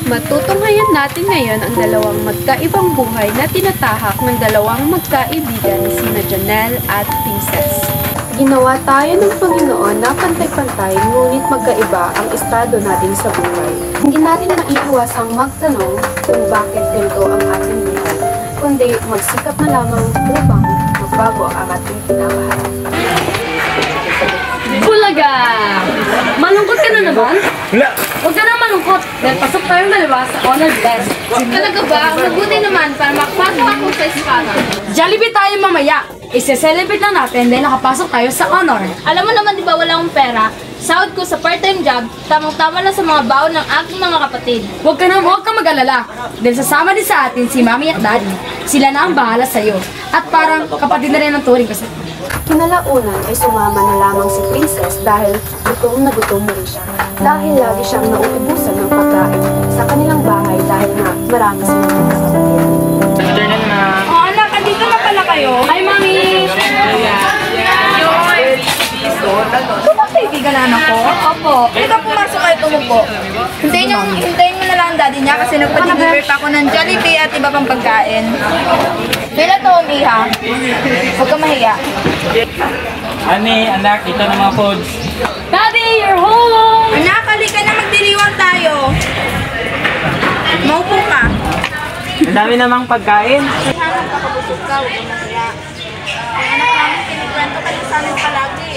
Matutunghayan natin ngayon ang dalawang magkaibang buhay na tinatahak ng dalawang magkaibigan na sina Janelle at Princess. Ginawa tayo ng Panginoon na pantay-pantay, ngunit magkaiba ang estado natin sa buhay. Hindi natin maiiwasang magtanong kung bakit ganito ang ating buhay, kundi magsikap na lamang upang magbago ang ating pinakaharap. Bulaga! Malungkot ka na naman? Wala! Huwag ka na malungkot dahil pasok tayong dalawa sa honor desk. Talaga ba? Mabuti naman para makapasok ako sa espada. Jollibee tayo mamaya! Ise-celebrate lang natin dahil nakapasok tayo sa honor. Alam mo naman di ba wala akong pera? Sahod ko sa part-time job, tamang-tama lang sa mga baon ng aking mga kapatid. Huwag ka mag-alala dahil sasama din sa atin si Mami at Daddy. Sila na ang bahala sa'yo. At parang kapatid na rin ang turing ko sa Kinalaunan ay sumama na lamang si Princess dahil gutom na rin siya. Dahil lagi siyang nauubusan ng pagkain sa kanilang bahay dahil nga marami silang kasamayan. Internet na! Oh anak, andito na pala kayo. Hi, Mami! Ito kaibigan na anak ko? Opo. Ito pumasok kayo tumupo. Hintayin mo na lang ang daddy niya kasi nagpa-deliver pa ako ng Jollibee at iba pang pagkain. Kaya to, Miha. Huwag ka mahiya. Ani, anak, ito na mga foods. Daddy, you're home! Anak, halika na magdiliwan tayo. Maupo ka. Ang dami namang pagkain. Hanap ka kabusog ka, huwag ka mahiya. Ay, anak namin, kinikwento ka sa amin palagi.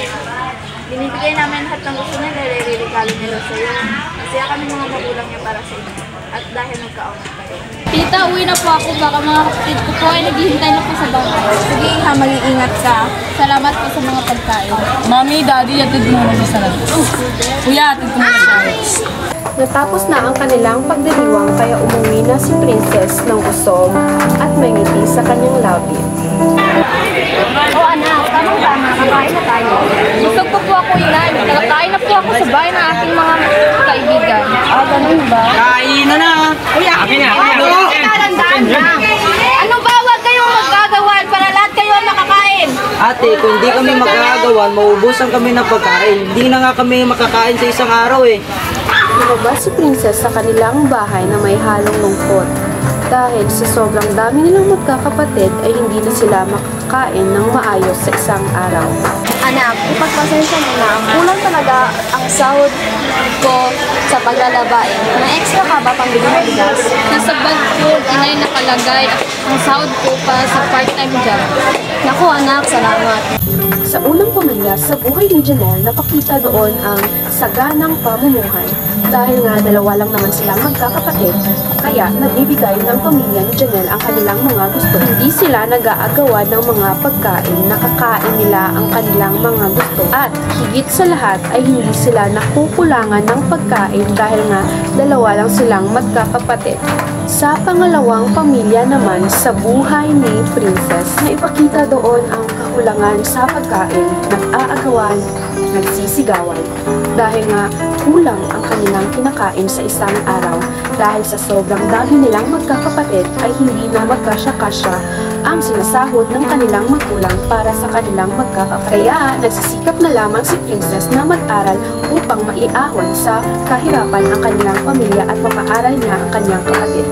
Binibigay namin lahat ng gusto niya dahil iririgalo nila sa'yo. Masaya kami mga magulang niya para sa inyo. At dahil nagkaunat kayo. Tita, uwi na po ako. Baka mga kapatid ko po ay naghihintay na po sa bahay. Sige, Iha, mag-iingat ka. Salamat po sa mga pagkain. Mami, Daddy, atid mo na sa sarap. Kuya, atid mo na sa Natapos na ang kanilang pagdiriwang kaya umuwi na si Princess ng usog at may ngiti sa kanyang labi. O anak, tamang-tama, kakain na tayo. Busog po po ako inay. Nakakain na po ako sa bahay ng aking mga kaibigan. ganun ba? Kain na na! Kuya! Akin na! Talandaan na. Ano ba? Huwag kayong magkagawan para lahat kayo ang makakain. Ate, kung di kami magkakagawan, mauubusan kami ng pagkain. Hindi na nga kami makakain sa isang araw eh. Lumabas si Princess sa kanilang bahay na may halong lungkot. Dahil sa sobrang dami nilang magkakapatid ay hindi na sila makakain ng maayos sa isang araw. Anak, ipagpasensya mo na. Kulang talaga ang sahod ko sa paglalabain. May extra ka ba pang bili ng bigas? Nasa bag ko, inay nakalagay ang sahod ko para sa part-time job. Naku anak, salamat. Sa unang pamilya, sa buhay ni Janelle, napakita doon ang saganang pamumuhay. Dahil nga dalawa lang naman silang magkakapatid, kaya nagbibigay ng pamilya ni Janelle ang kanilang mga gusto. Hindi sila nag-aagawan ng mga pagkain, nakakain nila ang kanilang mga gusto. At higit sa lahat ay hindi sila nakukulangan ng pagkain dahil nga dalawa lang silang magkakapatid. Sa pangalawang pamilya naman, sa buhay ni Princess, naipakita doon ang kakulangan sa pagkain, nag-aagawan, nagsisigawan. Dahil nga kulang ang kanilang kinakain sa isang araw dahil sa sobrang dami nilang magkakapatid ay hindi na magkasya-kasya ang sinasahod ng kanilang magulang para sa kanilang magkakapatid. Kaya nagsisikap na lamang si Princess na mag-aral upang maiahon sa kahirapan ang kanilang pamilya at mapaaral niya ang kanyang kapatid.